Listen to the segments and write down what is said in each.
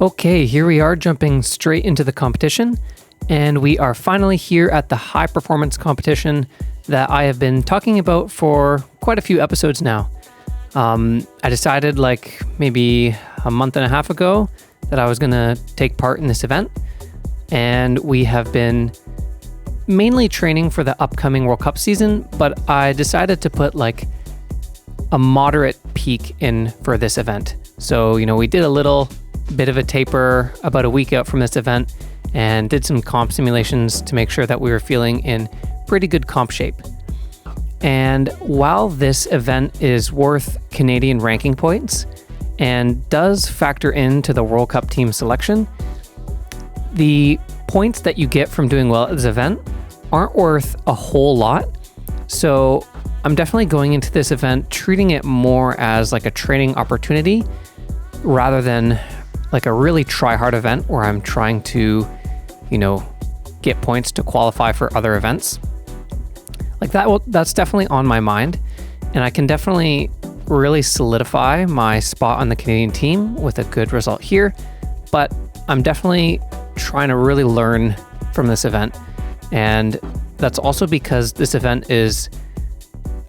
Okay, here we are jumping straight into the competition, and we are finally here at the high performance competition that I have been talking about for quite a few episodes now. I decided maybe a month and a half ago that I was going to take part in this event, and we have been mainly training for the upcoming World Cup season, but I decided to put a moderate peak in for this event. So, we did a little bit of a taper about a week out from this event and did some comp simulations to make sure that we were feeling in pretty good comp shape. And while this event is worth Canadian ranking points and does factor into the World Cup team selection, the points that you get from doing well at this event aren't worth a whole lot. So I'm definitely going into this event treating it more as a training opportunity rather than a really try-hard event where I'm trying to, get points to qualify for other events. That's definitely on my mind, and I can definitely really solidify my spot on the Canadian team with a good result here, but I'm definitely trying to really learn from this event, and that's also because this event is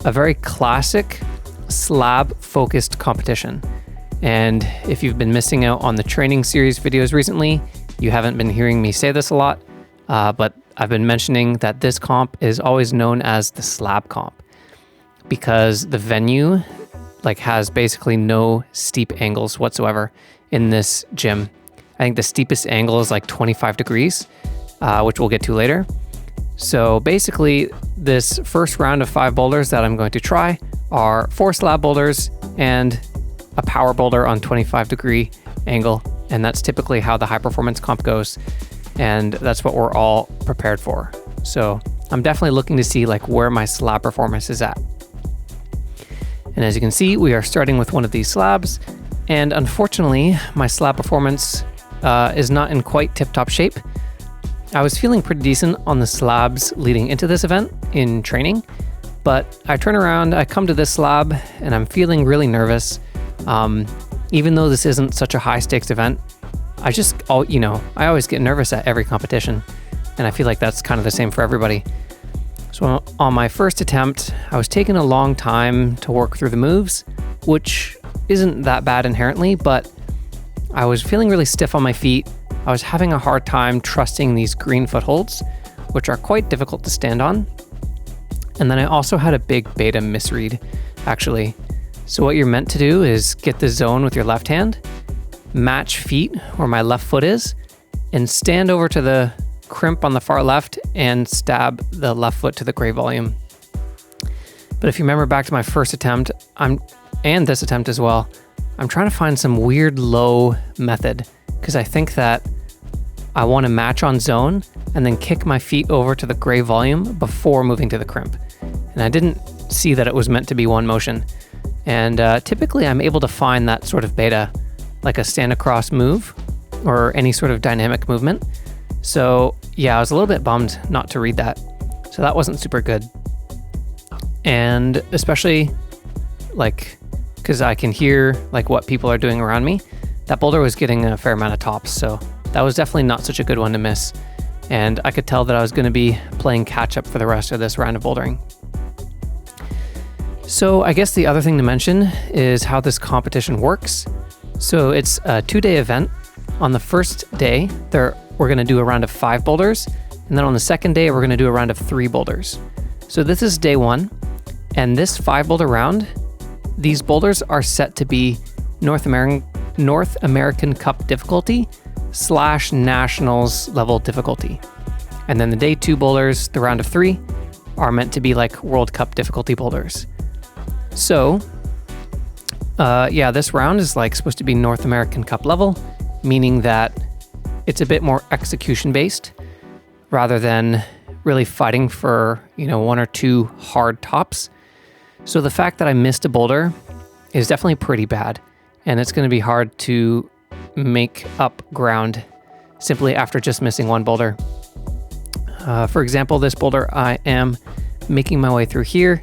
a very classic slab-focused competition. And if you've been missing out on the training series videos recently, you haven't been hearing me say this a lot, but I've been mentioning that this comp is always known as the slab comp because the venue has basically no steep angles whatsoever in this gym. I think the steepest angle is 25 degrees, which we'll get to later. So basically, this first round of 5 boulders that I'm going to try are 4 slab boulders and a power boulder on 25 degree angle. And that's typically how the high performance comp goes. And that's what we're all prepared for. So I'm definitely looking to see where my slab performance is at. And as you can see, we are starting with one of these slabs. And unfortunately, my slab performance is not in quite tip-top shape. I was feeling pretty decent on the slabs leading into this event in training, but I turn around, I come to this slab, and I'm feeling really nervous. Even though this isn't such a high stakes event, I always get nervous at every competition, and I feel like that's kind of the same for everybody. So on my first attempt, I was taking a long time to work through the moves, which isn't that bad inherently, but I was feeling really stiff on my feet. I was having a hard time trusting these green footholds, which are quite difficult to stand on. And then I also had a big beta misread, actually. So what you're meant to do is get the zone with your left hand, match feet where my left foot is, and stand over to the crimp on the far left and stab the left foot to the gray volume. But if you remember back to my first attempt, and this attempt as well, I'm trying to find some weird low method because I think that I want to match on zone and then kick my feet over to the gray volume before moving to the crimp. And I didn't see that it was meant to be one motion. And typically I'm able to find that sort of beta, like a stand across move or any sort of dynamic movement. So yeah, I was a little bit bummed not to read that. So that wasn't super good. And especially because I can hear what people are doing around me, that boulder was getting a fair amount of tops. So that was definitely not such a good one to miss. And I could tell that I was going to be playing catch up for the rest of this round of bouldering. So I guess the other thing to mention is how this competition works. So it's a 2-day event. On the first day, we're going to do a round of 5 boulders. And then on the second day, we're going to do a round of 3 boulders. So this is day 1. And this 5 boulder round, these boulders are set to be North American Cup difficulty / Nationals level difficulty. And then the day 2 boulders, the round of 3, are meant to be World Cup difficulty boulders. So, this round is supposed to be North American Cup level, meaning that it's a bit more execution based rather than really fighting for, 1 or 2 hard tops. So the fact that I missed a boulder is definitely pretty bad, and it's going to be hard to make up ground simply after just missing 1 boulder. For example, this boulder I am making my way through here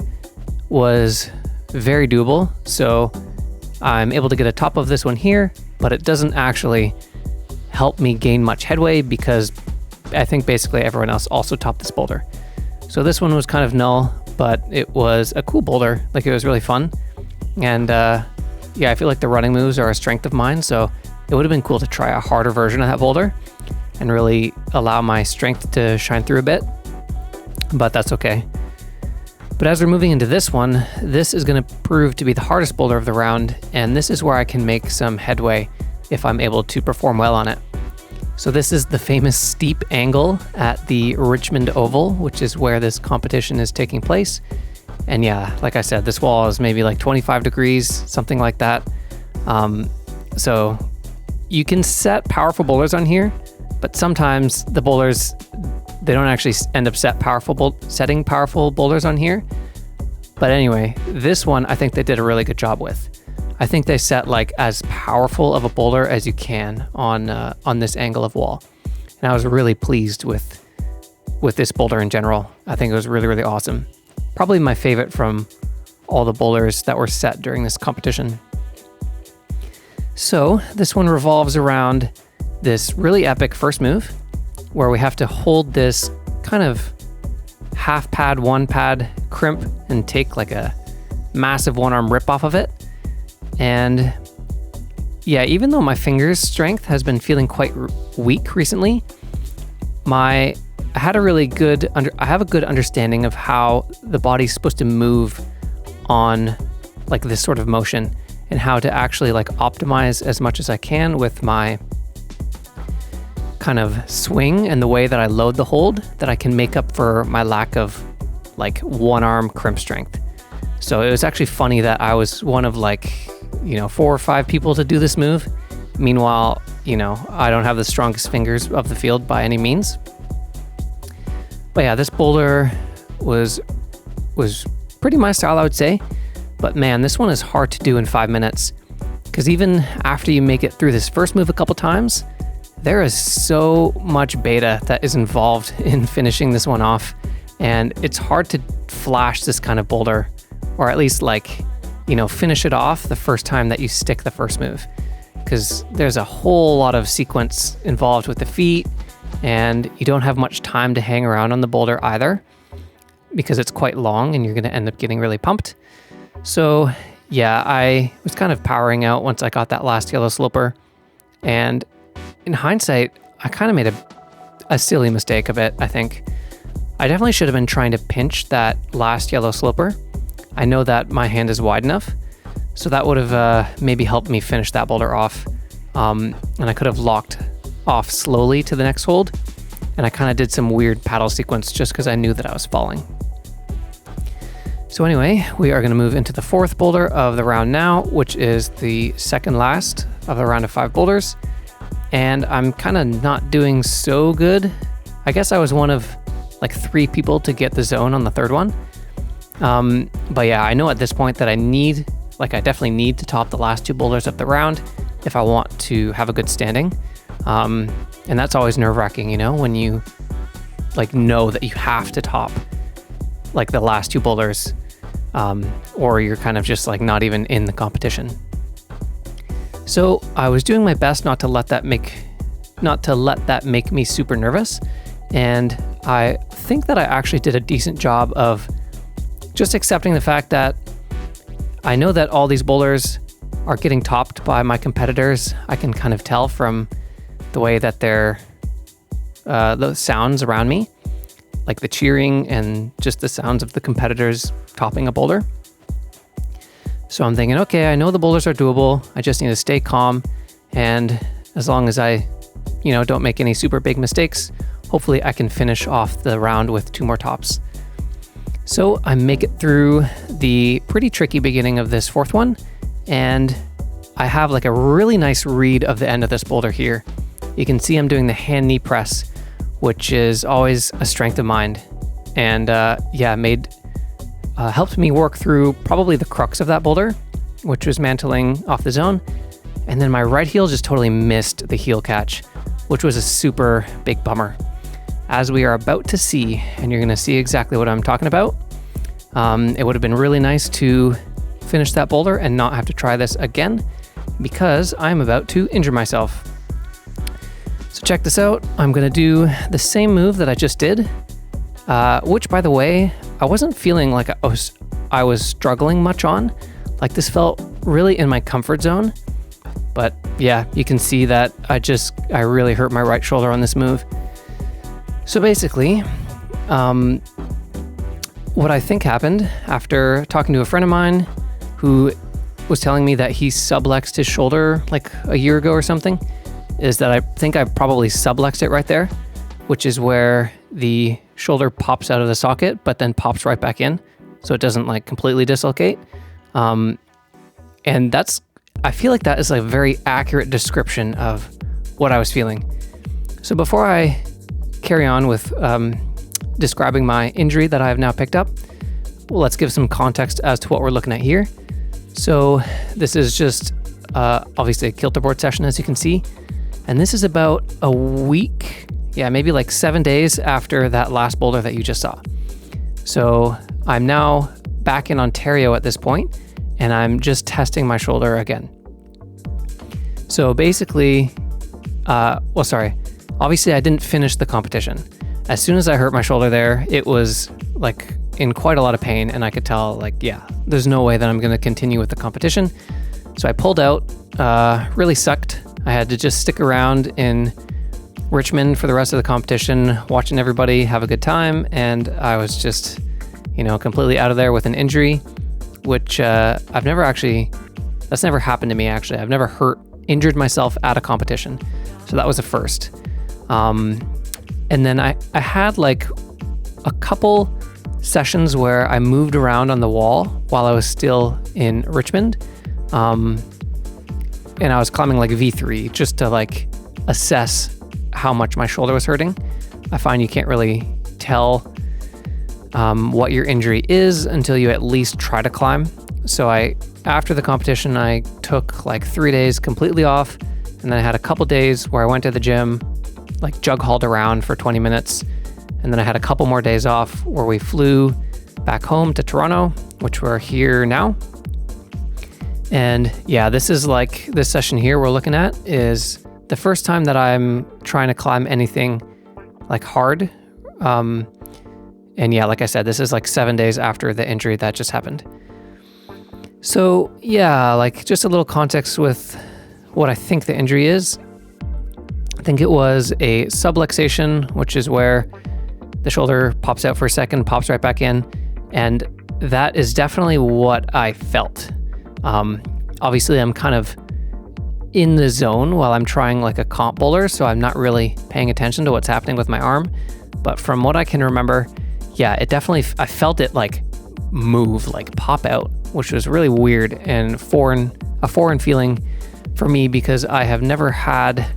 was very doable. So I'm able to get a top of this one here, but it doesn't actually help me gain much headway because I think basically everyone else also topped this boulder. So this one was kind of null, but it was a cool boulder. Like, it was really fun. And yeah, I feel like the running moves are a strength of mine, so it would have been cool to try a harder version of that boulder and really allow my strength to shine through a bit, but that's okay. But as we're moving into this one, this is going to prove to be the hardest boulder of the round, and this is where I can make some headway if I'm able to perform well on it. So this is the famous steep angle at the Richmond Oval, which is where this competition is taking place. And yeah, like I said, this wall is maybe like 25 degrees, something like that. So you can set powerful boulders on here, but sometimes the boulders, they don't actually end up setting powerful boulders on here. But anyway, this one I think they did a really good job with. I think they set like as powerful of a boulder as you can on this angle of wall. And I was really pleased with this boulder in general. I think it was really, really awesome. Probably my favorite from all the boulders that were set during this competition. So this one revolves around this really epic first move where we have to hold this kind of half pad, one pad crimp and take like a massive one arm rip off of it. And yeah, even though my fingers strength has been feeling quite weak recently, I have a good understanding of how the body's supposed to move on like this sort of motion and how to actually like optimize as much as I can with my kind of swing and the way that I load the hold, that I can make up for my lack of like one arm crimp strength. So it was actually funny that I was one of like, 4 or 5 people to do this move. Meanwhile, I don't have the strongest fingers of the field by any means. But yeah, this boulder was pretty my style, I would say. But man, this one is hard to do in 5 minutes, because even after you make it through this first move a couple times, there is so much beta that is involved in finishing this one off. And it's hard to flash this kind of boulder, or at least finish it off the first time that you stick the first move, because there's a whole lot of sequence involved with the feet, and you don't have much time to hang around on the boulder either, because it's quite long and you're going to end up getting really pumped. So yeah, I was kind of powering out once I got that last yellow sloper, and in hindsight, I kind of made a silly mistake of it, I think. I definitely should have been trying to pinch that last yellow sloper. I know that my hand is wide enough, so that would have maybe helped me finish that boulder off. And I could have locked off slowly to the next hold, and I kind of did some weird paddle sequence just because I knew that I was falling. So anyway, we are going to move into the fourth boulder of the round now, which is the second last of the round of 5 boulders. And I'm kind of not doing so good. I guess I was one of like 3 people to get the zone on the third one. But yeah, I know at this point that I definitely need to top the last 2 boulders of the round if I want to have a good standing. And that's always nerve-wracking, when you know that you have to top like the last 2 boulders, or you're kind of just not even in the competition. So I was doing my best not to let that make me super nervous. And I think that I actually did a decent job of just accepting the fact that I know that all these boulders are getting topped by my competitors. I can kind of tell from the way that the sounds around me, like the cheering and just the sounds of the competitors topping a boulder. So I'm thinking, okay, I know the boulders are doable. I just need to stay calm. And as long as I, don't make any super big mistakes, hopefully I can finish off the round with 2 more tops. So I make it through the pretty tricky beginning of this fourth one, and I have a really nice read of the end of this boulder here. You can see I'm doing the hand knee press, which is always a strength of mine, and helped me work through probably the crux of that boulder, which was mantling off the zone. And then my right heel just totally missed the heel catch, which was a super big bummer. As we are about to see, and you're going to see exactly what I'm talking about, it would have been really nice to finish that boulder and not have to try this again, because I'm about to injure myself. So check this out. I'm going to do the same move that I just did, which, by the way, I wasn't feeling like I was struggling much on. Like, this felt really in my comfort zone. But yeah, you can see that I really hurt my right shoulder on this move. So basically, what I think happened after talking to a friend of mine who was telling me that he sublexed his shoulder like a year ago or something, is that I think I probably sublexed it right there, which is where the shoulder pops out of the socket, but then pops right back in, so it doesn't like completely dislocate. And I feel like that is a very accurate description of what I was feeling. So before I carry on with describing my injury that I have now picked up, let's give some context as to what we're looking at here. So this is just obviously a Kilter board session, as you can see. And this is about a week, maybe like 7 days after that last boulder that you just saw. So I'm now back in Ontario at this point, and I'm just testing my shoulder again. So basically, obviously I didn't finish the competition. As soon as I hurt my shoulder there, it was like in quite a lot of pain, and I could tell there's no way that I'm going to continue with the competition. So I pulled out, really sucked. I had to just stick around in Richmond for the rest of the competition, watching everybody have a good time, and I was just, completely out of there with an injury, which that's never happened to me actually. I've never injured myself at a competition, so that was a first. And then I had like a couple sessions where I moved around on the wall while I was still in Richmond. And I was climbing like V3 just to like assess how much my shoulder was hurting. I find you can't really tell what your injury is until you at least try to climb. So after the competition, I took like 3 days completely off, and then I had a couple days where I went to the gym, like jug hauled around for 20 minutes. And then I had a couple more days off where we flew back home to Toronto, which we're here now. And this session here we're looking at is the first time that I'm trying to climb anything like hard. Like I said, this is like 7 days after the injury that just happened. So just a little context with what I think the injury is. I think it was a subluxation, which is where the shoulder pops out for a second, pops right back in. And that is definitely what I felt. Obviously I'm kind of in the zone while I'm trying like a comp boulder, so I'm not really paying attention to what's happening with my arm. But from what I can remember, it definitely, I felt it like move, like pop out, which was really weird and a foreign feeling for me, because I have never had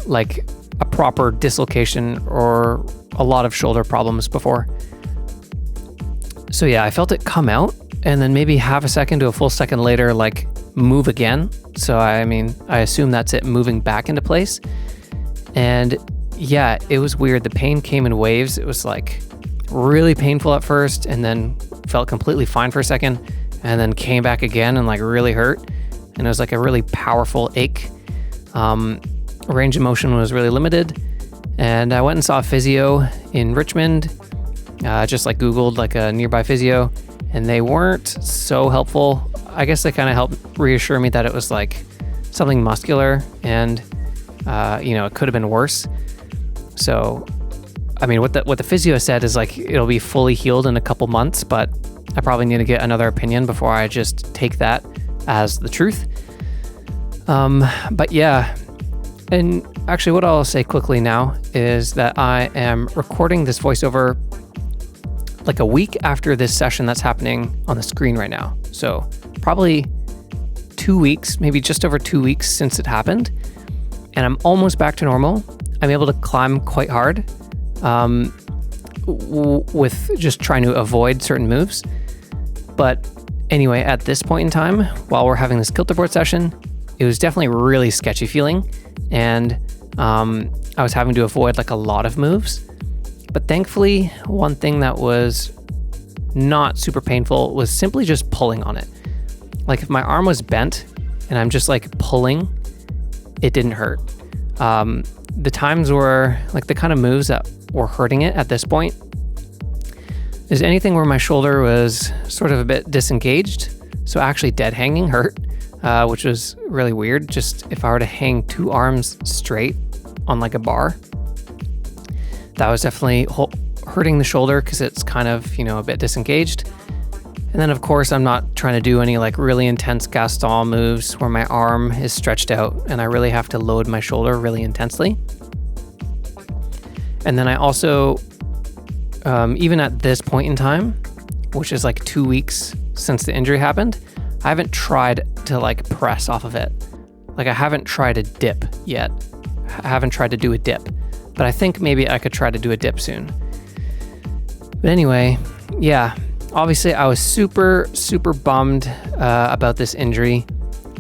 like a proper dislocation or a lot of shoulder problems before. So I felt it come out, and then maybe half a second to a full second later, like move again. So I assume that's it moving back into place. And it was weird. The pain came in waves. It was like really painful at first, and then felt completely fine for a second, and then came back again and like really hurt. And it was like a really powerful ache. Range of motion was really limited. And I went and saw a physio in Richmond, just like Googled like a nearby physio, and they weren't so helpful. I guess they kind of helped reassure me that it was like something muscular, and it could have been worse. So, what the physio said is like it'll be fully healed in a couple months, but I probably need to get another opinion before I just take that as the truth. And actually what I'll say quickly now is that I am recording this voiceover like a week after this session that's happening on the screen right now. So probably 2 weeks, maybe just over 2 weeks since it happened. And I'm almost back to normal. I'm able to climb quite hard with just trying to avoid certain moves. But anyway, at this point in time, while we're having this Kilter board session, it was definitely really sketchy feeling. And I was having to avoid like a lot of moves. But thankfully, one thing that was not super painful was simply just pulling on it. Like if my arm was bent and I'm just like pulling, it didn't hurt. The times where, like, the kind of moves that were hurting it at this point is anything where my shoulder was sort of a bit disengaged. So actually dead hanging hurt, which was really weird. Just if I were to hang 2 arms straight on like a bar, that was definitely hurting the shoulder because it's kind of, a bit disengaged. And then of course I'm not trying to do any like really intense Gaston moves where my arm is stretched out and I really have to load my shoulder really intensely. And then I also, even at this point in time, which is like 2 weeks since the injury happened, I haven't tried to like press off of it. Like I haven't tried a dip yet. I haven't tried to do a dip, but I think maybe I could try to do a dip soon. But anyway, yeah, obviously I was super, super bummed about this injury,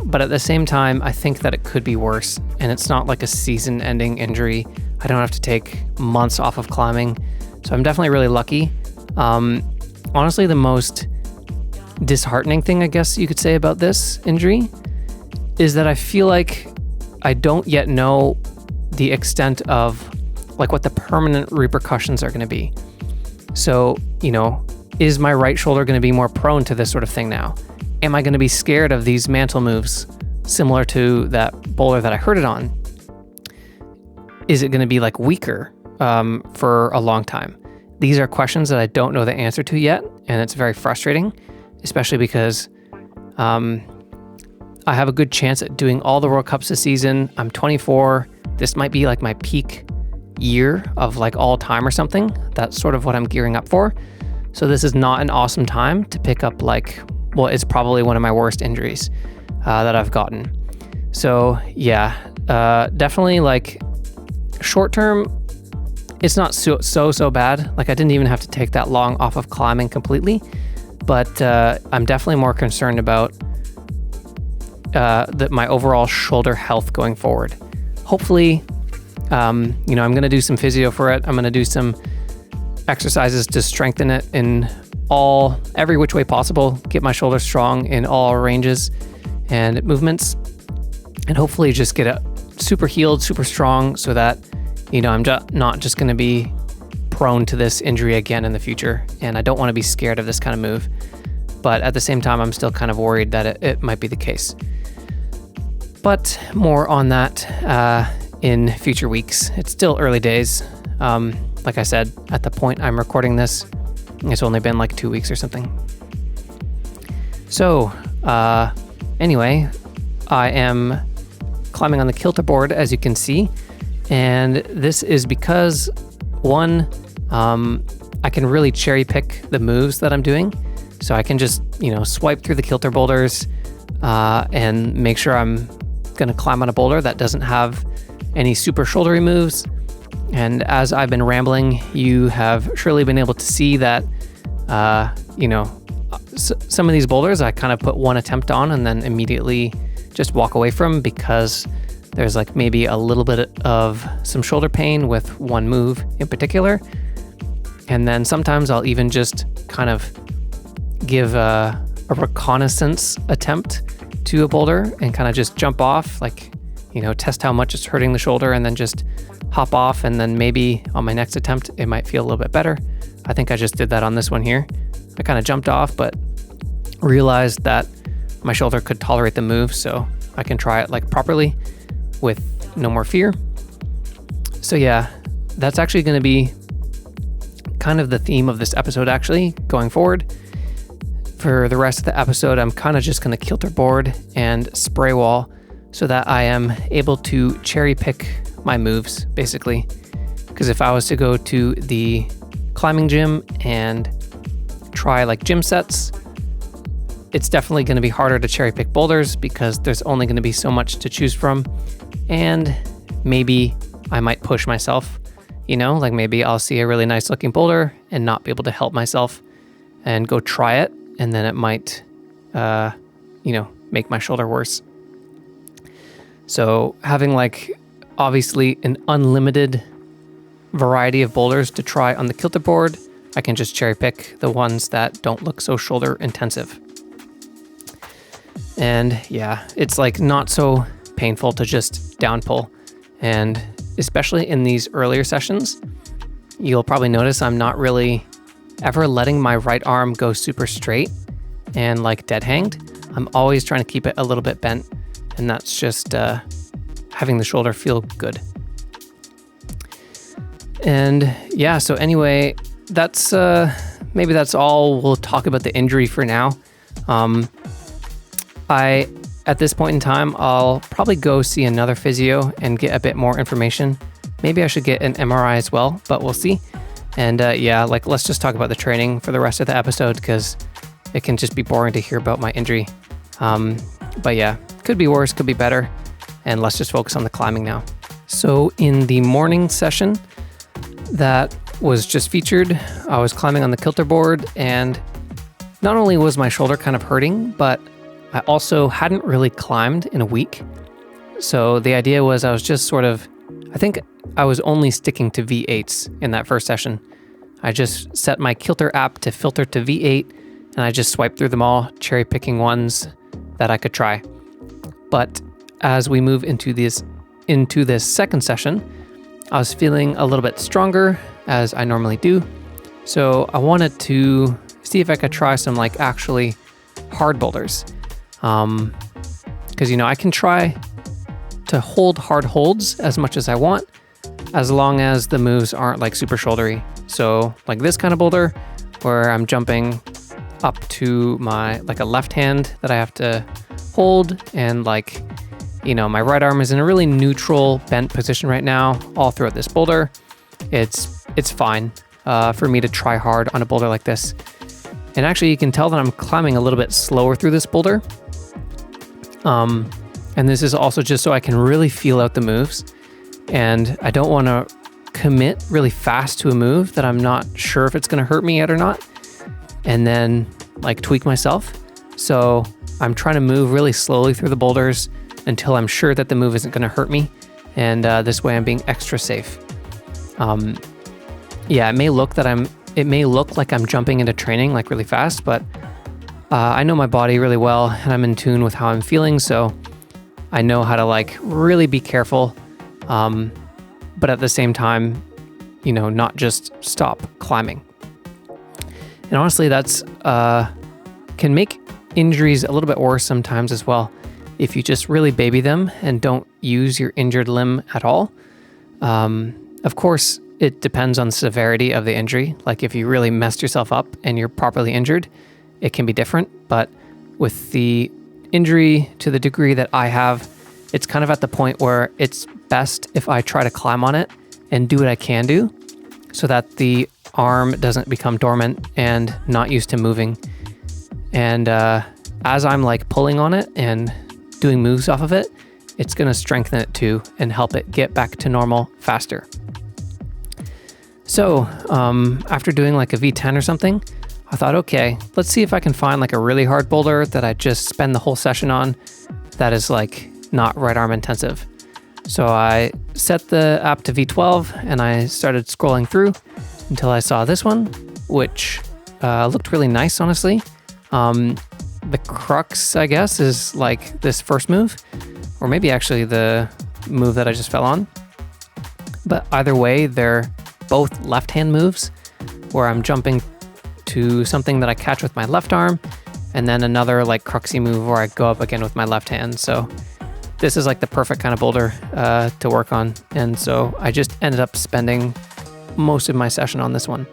but at the same time, I think that it could be worse and it's not like a season ending injury. I don't have to take months off of climbing. So I'm definitely really lucky. Honestly, the most disheartening thing, I guess you could say about this injury is that I feel like I don't yet know the extent of like what the permanent repercussions are going to be. So, is my right shoulder going to be more prone to this sort of thing now? Am I going to be scared of these mantle moves similar to that boulder that I hurt it on? Is it going to be like weaker for a long time? These are questions that I don't know the answer to yet, and it's very frustrating, especially because I have a good chance at doing all the World Cups this season. I'm 24. This might be like my peak year of like all time or something. That's sort of what I'm gearing up for. So this is not an awesome time to pick up like what is probably one of my worst injuries that I've gotten. So yeah, definitely like short term, it's not so bad. Like I didn't even have to take that long off of climbing completely, but I'm definitely more concerned about my overall shoulder health going forward. Hopefully, I'm going to do some physio for it. I'm going to do some exercises to strengthen it in every which way possible, get my shoulder strong in all ranges and movements, and hopefully just get it super healed, super strong so that, I'm not just going to be prone to this injury again in the future. And I don't want to be scared of this kind of move. But at the same time, I'm still kind of worried that it might be the case. But more on that in future weeks. It's still early days. Like I said, at the point I'm recording this, it's only been like 2 weeks or something. So anyway, I am climbing on the Kilter board, as you can see. And this is because, one, I can really cherry pick the moves that I'm doing. So I can just, swipe through the Kilter boulders and make sure I'm going to climb on a boulder that doesn't have any super shouldery moves. And as I've been rambling, you have surely been able to see that, some of these boulders I kind of put one attempt on and then immediately just walk away from because there's like maybe a little bit of some shoulder pain with one move in particular. And then sometimes I'll even just kind of give a reconnaissance attempt to a boulder and kind of just jump off, like, test how much it's hurting the shoulder and then just hop off. And then maybe on my next attempt, it might feel a little bit better. I think I just did that on this one here. I kind of jumped off, but realized that my shoulder could tolerate the move. So I can try it like properly with no more fear. So yeah, that's actually going to be kind of the theme of this episode actually going forward. For the rest of the episode, I'm kind of just going to Kilter board and spray wall so that I am able to cherry pick my moves basically. Because if I was to go to the climbing gym and try like gym sets, it's definitely going to be harder to cherry pick boulders because there's only going to be so much to choose from. And maybe I might push myself, like maybe I'll see a really nice looking boulder and not be able to help myself and go try it. And then it might, make my shoulder worse. So having like obviously an unlimited variety of boulders to try on the Kilter board, I can just cherry pick the ones that don't look so shoulder intensive. And yeah, it's like not so painful to just down pull And especially in these earlier sessions, you'll probably notice I'm not really ever letting my right arm go super straight and like dead hanged. I'm always trying to keep it a little bit bent, and that's just having the shoulder feel good. And yeah, so anyway, that's maybe that's all. We'll talk about the injury for now. At this point in time, I'll probably go see another physio and get a bit more information. Maybe I should get an MRI as well, but we'll see. And let's just talk about the training for the rest of the episode, because it can just be boring to hear about my injury. But yeah, could be worse, could be better. And let's just focus on the climbing now. So in the morning session that was just featured, I was climbing on the Kilter board, and not only was my shoulder kind of hurting, but I also hadn't really climbed in a week. So the idea was I was just I think I was only sticking to V8s in that first session. I just set my Kilter app to filter to V8, and I just swiped through them all, cherry picking ones that I could try. But as we move into this second session, I was feeling a little bit stronger, as I normally do. So I wanted to see if I could try some like actually hard boulders. Because, I can try to hold hard holds as much as I want, as long as the moves aren't like super shouldery. So like this kind of boulder where I'm jumping up to my a left hand that I have to hold, and my right arm is in a really neutral bent position right now all throughout this boulder. It's fine for me to try hard on a boulder like this. And actually you can tell that I'm climbing a little bit slower through this boulder. And this is also just so I can really feel out the moves, and I don't want to commit really fast to a move that I'm not sure if it's going to hurt me yet or not, and then tweak myself. So I'm trying to move really slowly through the boulders until I'm sure that the move isn't going to hurt me, and this way I'm being extra safe. It may look like I'm jumping into training really fast, but I know my body really well, and I'm in tune with how I'm feeling, so I know how to really be careful, but at the same time, not just stop climbing. And honestly, that's can make injuries a little bit worse sometimes as well, if you just really baby them and don't use your injured limb at all. Of course, it depends on the severity of the injury. If you really messed yourself up and you're properly injured, it can be different. But with the injury to the degree that I have, it's kind of at the point where it's best if I try to climb on it and do what I can do so that the arm doesn't become dormant and not used to moving. And as I'm pulling on it and doing moves off of it, it's going to strengthen it too and help it get back to normal faster. So after doing a V10 or something, I thought, okay, let's see if I can find a really hard boulder that I just spend the whole session on that is not right arm intensive. So I set the app to V12 and I started scrolling through until I saw this one, which looked really nice, honestly. The crux, I guess, is this first move, or maybe actually the move that I just fell on. But either way, they're both left-hand moves where I'm jumping to something that I catch with my left arm, and then another cruxy move where I go up again with my left hand. So this is the perfect kind of boulder to work on. And so I just ended up spending most of my session on this one.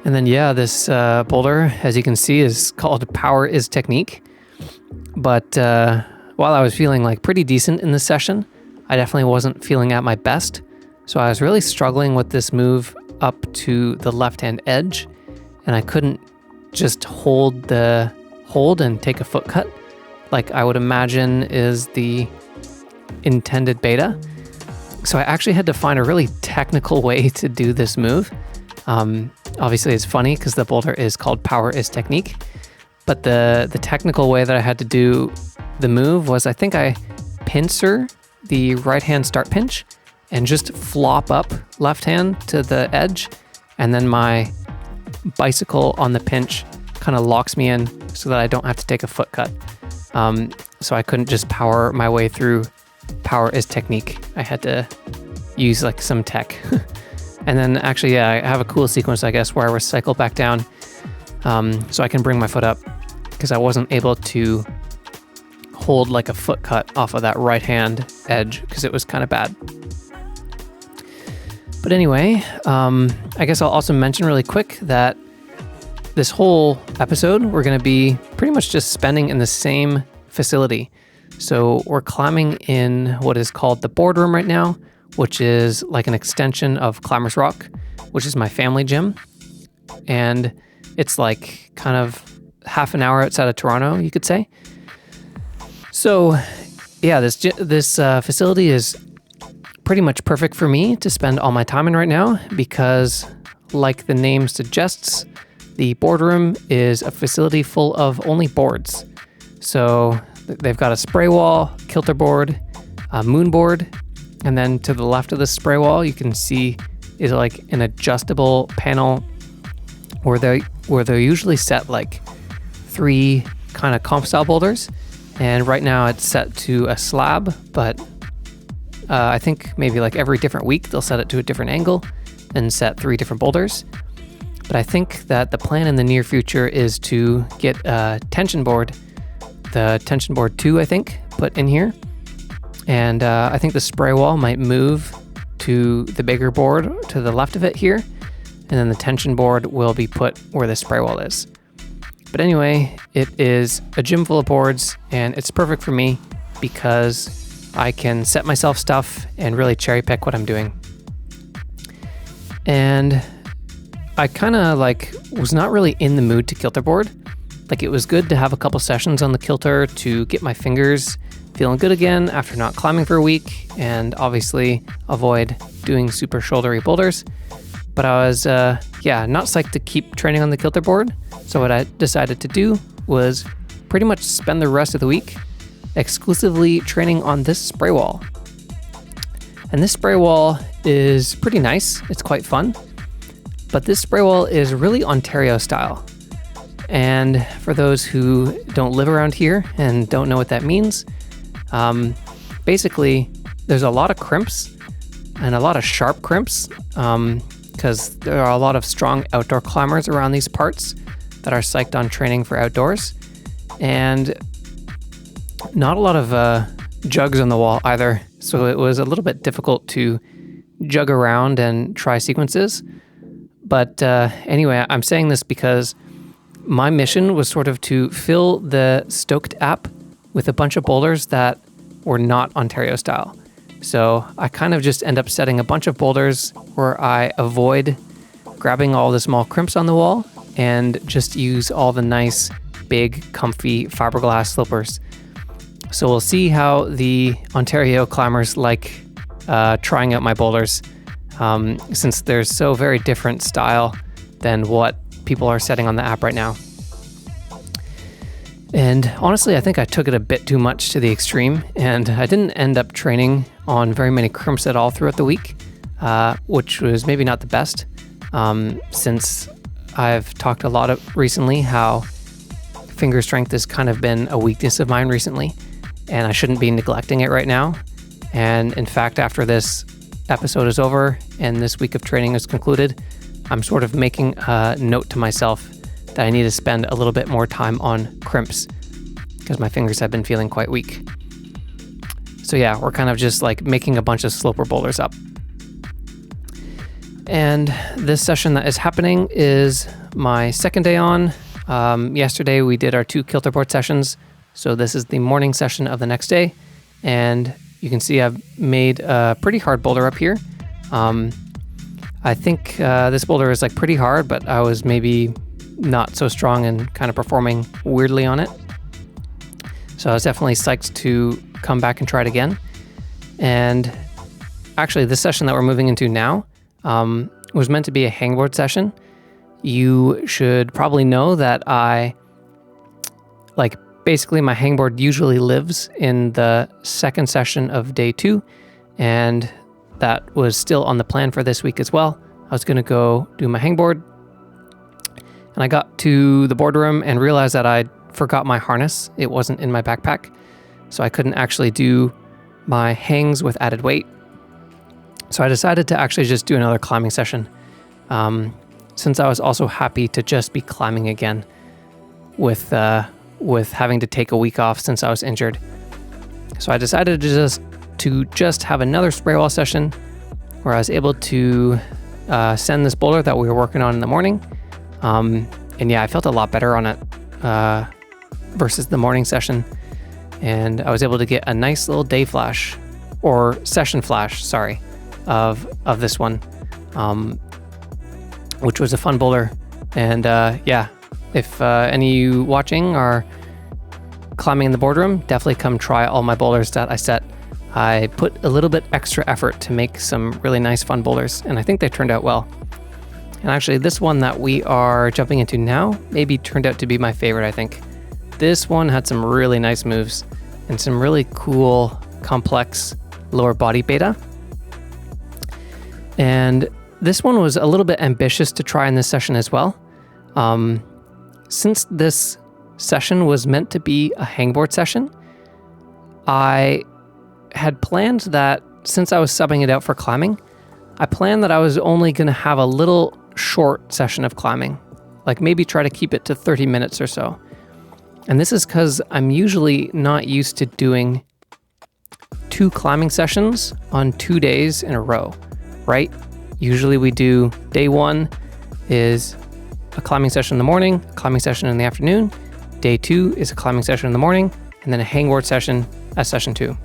And then, this boulder, as you can see, is called Power is Technique. But while I was feeling pretty decent in this session, I definitely wasn't feeling at my best. So I was really struggling with this move up to the left-hand edge, and I couldn't just hold and take a foot cut like I would imagine is the intended beta. So I actually had to find a really technical way to do this move. Obviously it's funny because the boulder is called Power is Technique, but the technical way that I had to do the move was I think I pincer the right hand start pinch and just flop up left hand to the edge, and then my bicycle on the pinch kind of locks me in so that I don't have to take a foot cut. So I couldn't just power my way through power is technique. I had to use like some tech. And then actually, yeah, I have a cool sequence, I guess, where I recycle back down so I can bring my foot up, because I wasn't able to hold like a foot cut off of that right hand edge because it was kind of bad. But anyway, I guess I'll also mention really quick that this whole episode we're going to be pretty much just spending in the same facility. So we're climbing in what is called the Boardroom right now, which is like an extension of Climbers Rock, which is my family gym. And it's like kind of half an hour outside of Toronto, you could say. So yeah, this facility is pretty much perfect for me to spend all my time in right now, because like the name suggests, the Boardroom is a facility full of only boards. So they've got a spray wall, Kilter board, a moon board, and then to the left of the spray wall, you can see is like an adjustable panel where they're usually set like 3 kind of comp style boulders. And right now it's set to a slab, but I think maybe like every different week they'll set it to a different angle and set 3 different boulders. But I think that the plan in the near future is to get a tension board, the tension board 2, I think, put in here. And I think the spray wall might move to the bigger board to the left of it here. And then the tension board will be put where the spray wall is. But anyway, it is a gym full of boards, and it's perfect for me because I can set myself stuff and really cherry pick what I'm doing. And I kind of like was not really in the mood to Kilter board. Like, it was good to have a couple sessions on the Kilter to get my fingers feeling good again after not climbing for a week, and obviously avoid doing super shouldery boulders. But I was, not psyched to keep training on the Kilter board. So what I decided to do was pretty much spend the rest of the week exclusively training on this spray wall. And this spray wall is pretty nice. It's quite fun. But this spray wall is really Ontario style. And for those who don't live around here and don't know what that means, basically there's a lot of crimps and a lot of sharp crimps, because there are a lot of strong outdoor climbers around these parts that are psyched on training for outdoors, and not a lot of jugs on the wall either. So it was a little bit difficult to jug around and try sequences. But anyway, I'm saying this because my mission was sort of to fill the Stoked app with a bunch of boulders that were not Ontario style. So I kind of just end up setting a bunch of boulders where I avoid grabbing all the small crimps on the wall and just use all the nice, big, comfy fiberglass slopers. So we'll see how the Ontario climbers like trying out my boulders, since they're so very different style than what people are setting on the app right now. And honestly, I think I took it a bit too much to the extreme, and I didn't end up training on very many crimps at all throughout the week, which was maybe not the best, since I've talked a lot recently how finger strength has kind of been a weakness of mine recently, and I shouldn't be neglecting it right now. And in fact, after this episode is over and this week of training is concluded, I'm sort of making a note to myself that I need to spend a little bit more time on crimps because my fingers have been feeling quite weak. So yeah, we're kind of just like making a bunch of sloper boulders up. And this session that is happening is my second day on. Yesterday we did our 2 Kilter board sessions. So this is the morning session of the next day. And you can see I've made a pretty hard boulder up here. I think this boulder is like pretty hard, but I was maybe not so strong and kind of performing weirdly on it. So I was definitely psyched to come back and try it again. And actually this session that we're moving into now was meant to be a hangboard session. You should probably know that basically my hangboard usually lives in the second session of day 2, and that was still on the plan for this week as well. I was going to go do my hangboard, and I got to the Boardroom and realized that I forgot my harness. It wasn't in my backpack, so I couldn't actually do my hangs with added weight. So I decided to actually just do another climbing session, since I was also happy to just be climbing again with having to take a week off since I was injured. So I decided to just have another spray wall session where I was able to send this boulder that we were working on in the morning. And yeah, I felt a lot better on it versus the morning session. And I was able to get a nice little day flash, or session flash, sorry, of this one, which was a fun boulder. And yeah, if any of you watching are climbing in the Boardroom, definitely come try all my boulders that I set. I put a little bit extra effort to make some really nice fun boulders, and I think they turned out well. And actually, this one that we are jumping into now maybe turned out to be my favorite, I think. This one had some really nice moves and some really cool, complex lower body beta. And this one was a little bit ambitious to try in this session as well. Since this session was meant to be a hangboard session, I had planned that since I was subbing it out for climbing, I planned that I was only going to have a little short session of climbing, like maybe try to keep it to 30 minutes or so. And this is because I'm usually not used to doing 2 climbing sessions on 2 days in a row, right? Usually we do day 1 is a climbing session in the morning, a climbing session in the afternoon. Day 2 is a climbing session in the morning, and then a hangboard session as session 2.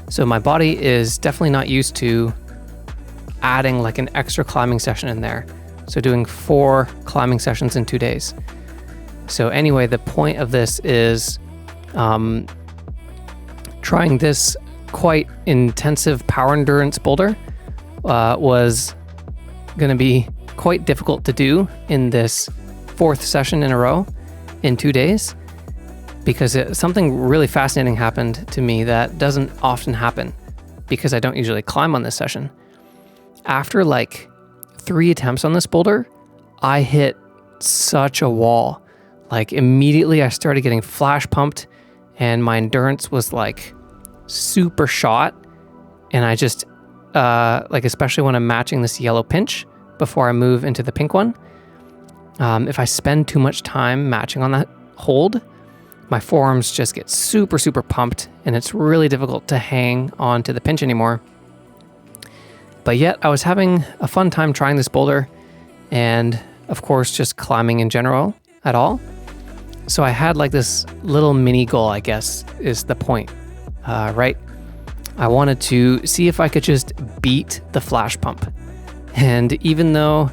So my body is definitely not used to adding like an extra climbing session in there. So doing 4 climbing sessions in 2 days. So anyway, the point of this is trying this quite intensive power endurance boulder was going to be quite difficult to do in this 4th session in a row in 2 days, because something really fascinating happened to me that doesn't often happen because I don't usually climb on this session. After like 3 attempts on this boulder, I hit such a wall. Like immediately I started getting flash pumped and my endurance was like super shot. And I just, like especially when I'm matching this yellow pinch before I move into the pink one, if I spend too much time matching on that hold, my forearms just get super, super pumped and it's really difficult to hang on to the pinch anymore. But yet I was having a fun time trying this boulder and of course just climbing in general at all. So I had like this little mini goal, I guess is the point, right? I wanted to see if I could just beat the flash pump. And even though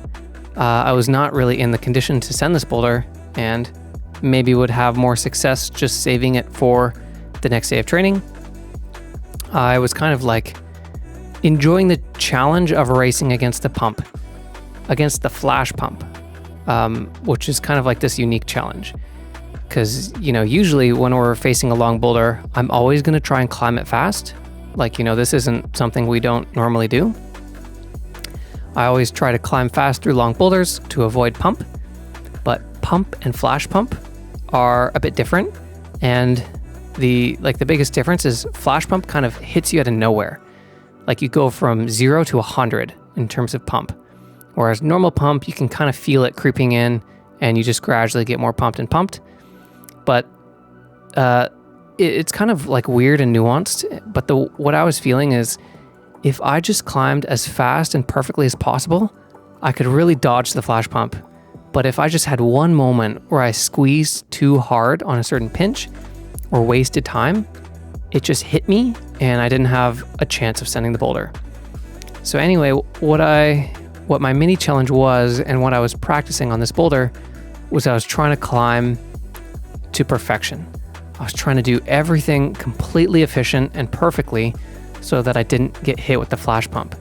I was not really in the condition to send this boulder and maybe would have more success just saving it for the next day of training, I was kind of like enjoying the challenge of racing against the pump, against the flash pump, which is kind of like this unique challenge. Because, you know, usually when we're facing a long boulder, I'm always going to try and climb it fast. Like, you know, this isn't something we don't normally do. I always try to climb fast through long boulders to avoid pump, but pump and flash pump are a bit different. And the biggest difference is flash pump kind of hits you out of nowhere. Like you go from 0 to 100 in terms of pump. Whereas normal pump, you can kind of feel it creeping in and you just gradually get more pumped and pumped. But it's kind of like weird and nuanced. But what I was feeling is if I just climbed as fast and perfectly as possible, I could really dodge the flash pump. But if I just had one moment where I squeezed too hard on a certain pinch or wasted time, it just hit me and I didn't have a chance of sending the boulder. So anyway, what my mini challenge was and what I was practicing on this boulder was I was trying to climb to perfection. I was trying to do everything completely efficient and perfectly so that I didn't get hit with the flash pump.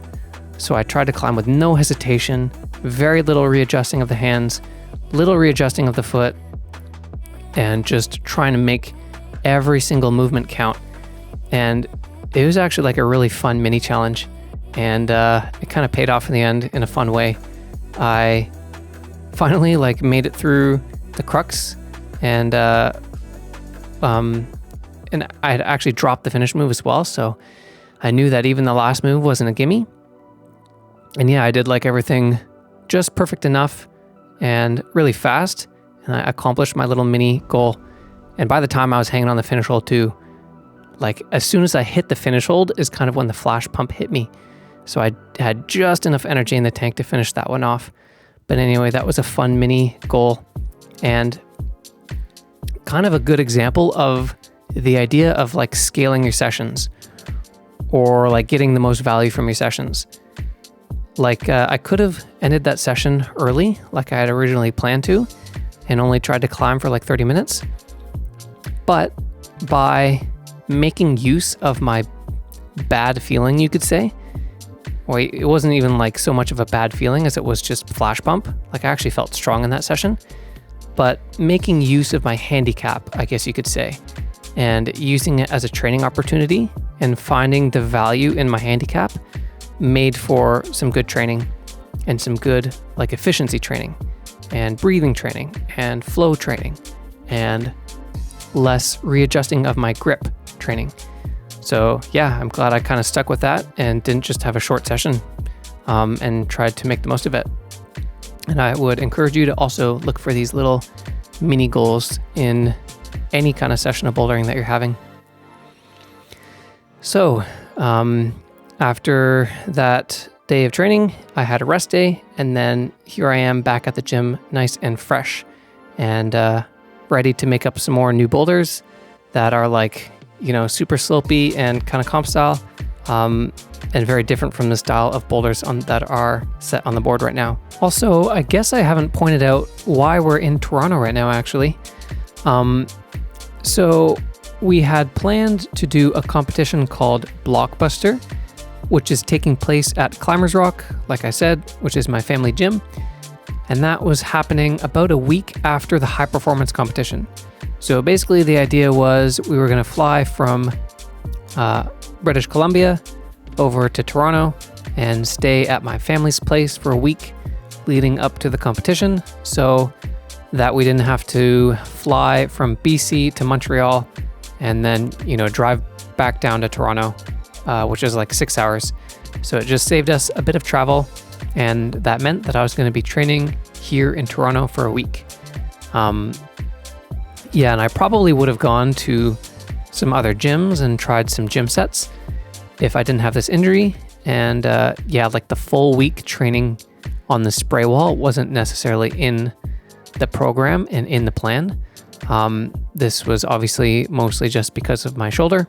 So I tried to climb with no hesitation, very little readjusting of the hands, little readjusting of the foot, and just trying to make every single movement count. And it was actually like a really fun mini challenge, and it kind of paid off in the end in a fun way. I finally like made it through the crux and and I had actually dropped the finish move as well. So I knew that even the last move wasn't a gimme. And yeah, I did like everything just perfect enough and really fast. And I accomplished my little mini goal. And by the time I was hanging on the finish hold too, like as soon as I hit the finish hold is kind of when the flash pump hit me. So I had just enough energy in the tank to finish that one off. But anyway, that was a fun mini goal and kind of a good example of the idea of like scaling your sessions or like getting the most value from your sessions. Like I could have ended that session early like I had originally planned to and only tried to climb for like 30 minutes. But by making use of my bad feeling, you could say, well, it wasn't even like so much of a bad feeling as it was just flash pump. Like I actually felt strong in that session, but making use of my handicap, I guess you could say, and using it as a training opportunity and finding the value in my handicap made for some good training and some good like efficiency training and breathing training and flow training and less readjusting of my grip training. So yeah, I'm glad I kind of stuck with that and didn't just have a short session and tried to make the most of it. And I would encourage you to also look for these little mini goals in any kind of session of bouldering that you're having. So after that day of training, I had a rest day, and then here I am back at the gym, nice and fresh and ready to make up some more new boulders that are like, you know, super slopey and kind of comp style, and very different from the style of boulders that are set on the board right now. Also, I guess I haven't pointed out why we're in Toronto right now, actually. So we had planned to do a competition called Blockbuster, which is taking place at Climbers Rock, like I said, which is my family gym. And that was happening about a week after the high performance competition. So basically the idea was we were going to fly from British Columbia over to Toronto and stay at my family's place for a week leading up to the competition, so that we didn't have to fly from BC to Montreal and then, you know, drive back down to Toronto, which is like 6 hours. So it just saved us a bit of travel, and that meant that I was going to be training here in Toronto for a week. Yeah, and I probably would have gone to some other gyms and tried some gym sets if I didn't have this injury. And yeah, like the full week training on the spray wall wasn't necessarily in the program and in the plan. This was obviously mostly just because of my shoulder.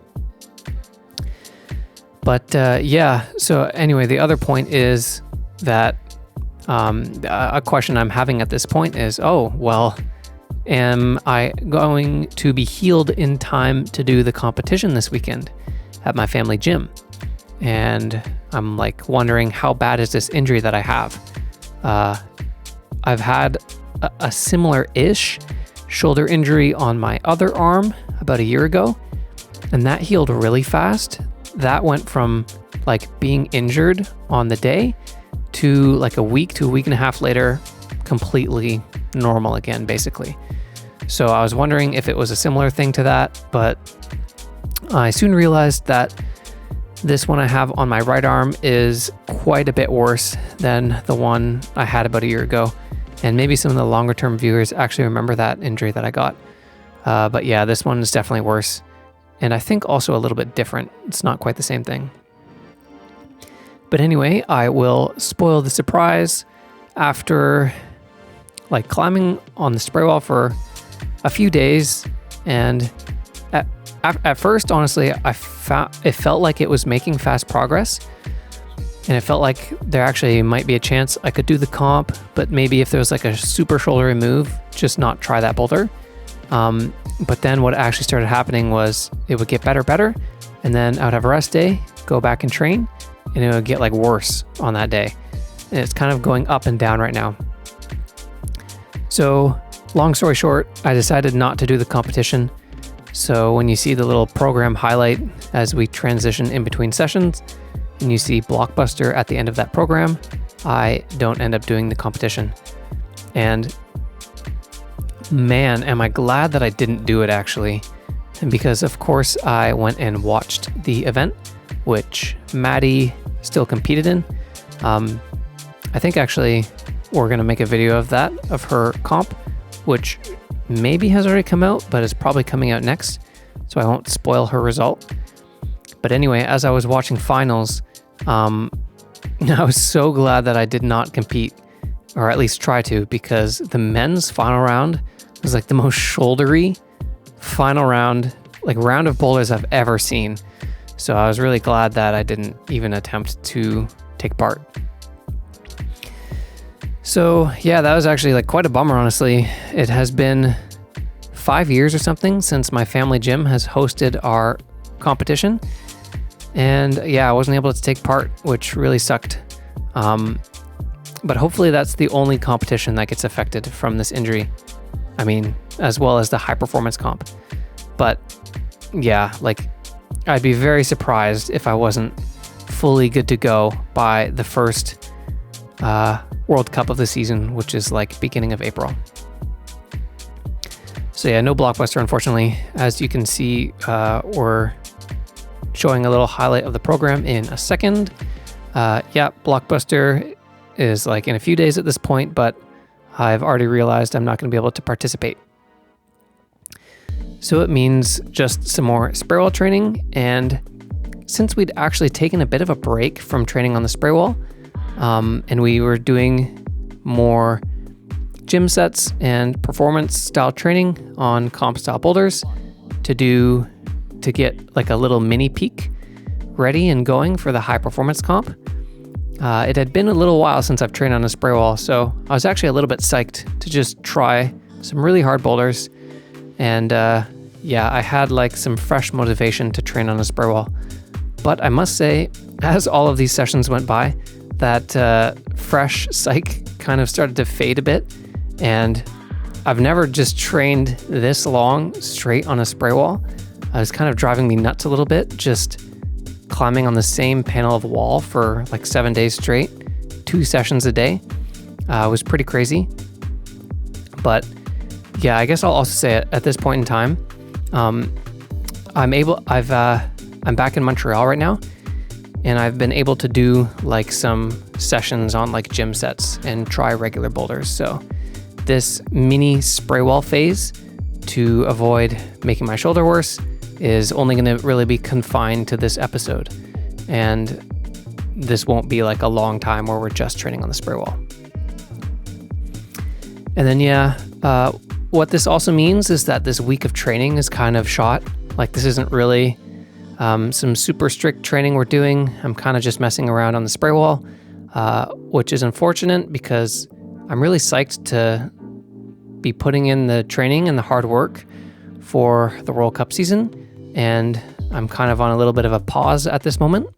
But yeah, so anyway, the other point is that a question I'm having at this point is, oh, well, am I going to be healed in time to do the competition this weekend at my family gym? And I'm like wondering, how bad is this injury that I have? I've had a similar-ish shoulder injury on my other arm about a year ago, and that healed really fast. That went from like being injured on the day to like a week to a week and a half later, completely normal again, basically. So I was wondering if it was a similar thing to that, but I soon realized that this one I have on my right arm is quite a bit worse than the one I had about a year ago. And maybe some of the longer term viewers actually remember that injury that I got. But yeah, this one is definitely worse. And I think also a little bit different. It's not quite the same thing. But anyway, I will spoil the surprise. After like climbing on the spray wall for a few days, and at first, honestly, it felt like it was making fast progress, and it felt like there actually might be a chance I could do the comp, but maybe if there was like a super shouldery move, just not try that boulder. But then what actually started happening was it would get better, and then I would have a rest day, go back and train, and it would get like worse on that day. And it's kind of going up and down right now. So long story short, I decided not to do the competition. So when you see the little program highlight as we transition in between sessions, and you see Blockbuster at the end of that program, I don't end up doing the competition. And man, am I glad that I didn't do it actually. because of course I went and watched the event, which Maddie still competed in. I think actually we're going to make a video of that, of her comp, which maybe has already come out, but is probably coming out next, so I won't spoil her result. But anyway, as I was watching finals, I was so glad that I did not compete, or at least try to, because the men's final round was like the most shouldery final round, like round of boulders I've ever seen. So I was really glad that I didn't even attempt to take part. So yeah, that was actually like quite a bummer, honestly. It has been 5 years or something since my family gym has hosted our competition. And yeah, I wasn't able to take part, which really sucked. But hopefully that's the only competition that gets affected from this injury. I mean, as well as the high performance comp. But yeah, like I'd be very surprised if I wasn't fully good to go by the first World Cup of the season, which is like beginning of April. So yeah, no blockbuster, unfortunately. As you can see, we're showing a little highlight of the program in a second. Yeah, blockbuster is like in a few days at this point, but I've already realized I'm not going to be able to participate. So it means just some more spray wall training. And since we'd actually taken a bit of a break from training on the spray wall, and we were doing more gym sets and performance style training on comp style boulders to get like a little mini peak ready and going for the high performance comp. It had been a little while since I've trained on a spray wall, so I was actually a little bit psyched to just try some really hard boulders. And yeah, I had like some fresh motivation to train on a spray wall. But I must say, as all of these sessions went by, that fresh psych kind of started to fade a bit. And I've never just trained this long straight on a spray wall. It was kind of driving me nuts a little bit, just climbing on the same panel of wall for like 7 days straight, 2 sessions a day. It was pretty crazy. But yeah, I guess I'll also say it at this point in time. I'm back in Montreal right now, and I've been able to do like some sessions on like gym sets and try regular boulders. So this mini spray wall phase, to avoid making my shoulder worse, is only going to really be confined to this episode. And this won't be like a long time where we're just training on the spray wall. And then yeah, what this also means is that this week of training is kind of shot. Like this isn't really some super strict training we're doing. I'm kind of just messing around on the spray wall, which is unfortunate because I'm really psyched to be putting in the training and the hard work for the World Cup season. And I'm kind of on a little bit of a pause at this moment.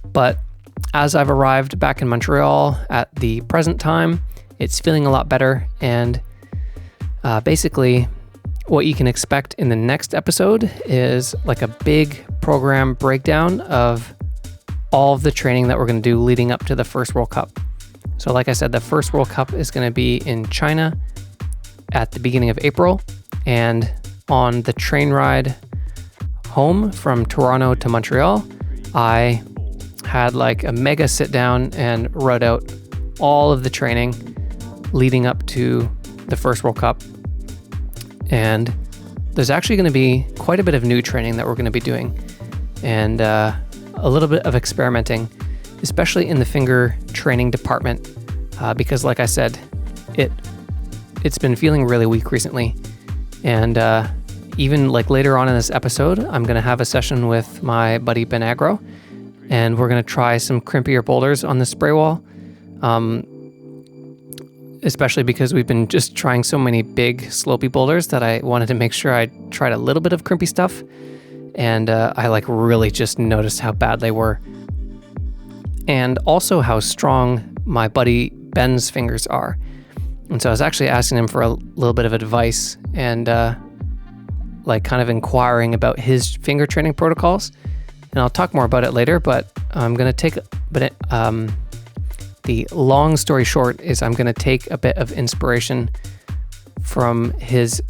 But as I've arrived back in Montreal at the present time, it's feeling a lot better. And basically, what you can expect in the next episode is like a big program breakdown of all of the training that we're going to do leading up to the first World Cup. So like I said, the first World Cup is going to be in China at the beginning of April. And on the train ride home from Toronto to Montreal, I had like a mega sit down and wrote out all of the training leading up to the first World Cup. And there's actually going to be quite a bit of new training that we're going to be doing, and a little bit of experimenting, especially in the finger training department, because like I said, it's been feeling really weak recently. And even like later on in this episode, I'm going to have a session with my buddy Ben Agro, and we're going to try some crimpier boulders on the spray wall, especially because we've been just trying so many big slopey boulders that I wanted to make sure I tried a little bit of crimpy stuff. And I like really just noticed how bad they were, and also how strong my buddy Ben's fingers are. And so I was actually asking him for a little bit of advice and like kind of inquiring about his finger training protocols. And I'll talk more about it later, but I'm going to take, the long story short is I'm going to take a bit of inspiration from his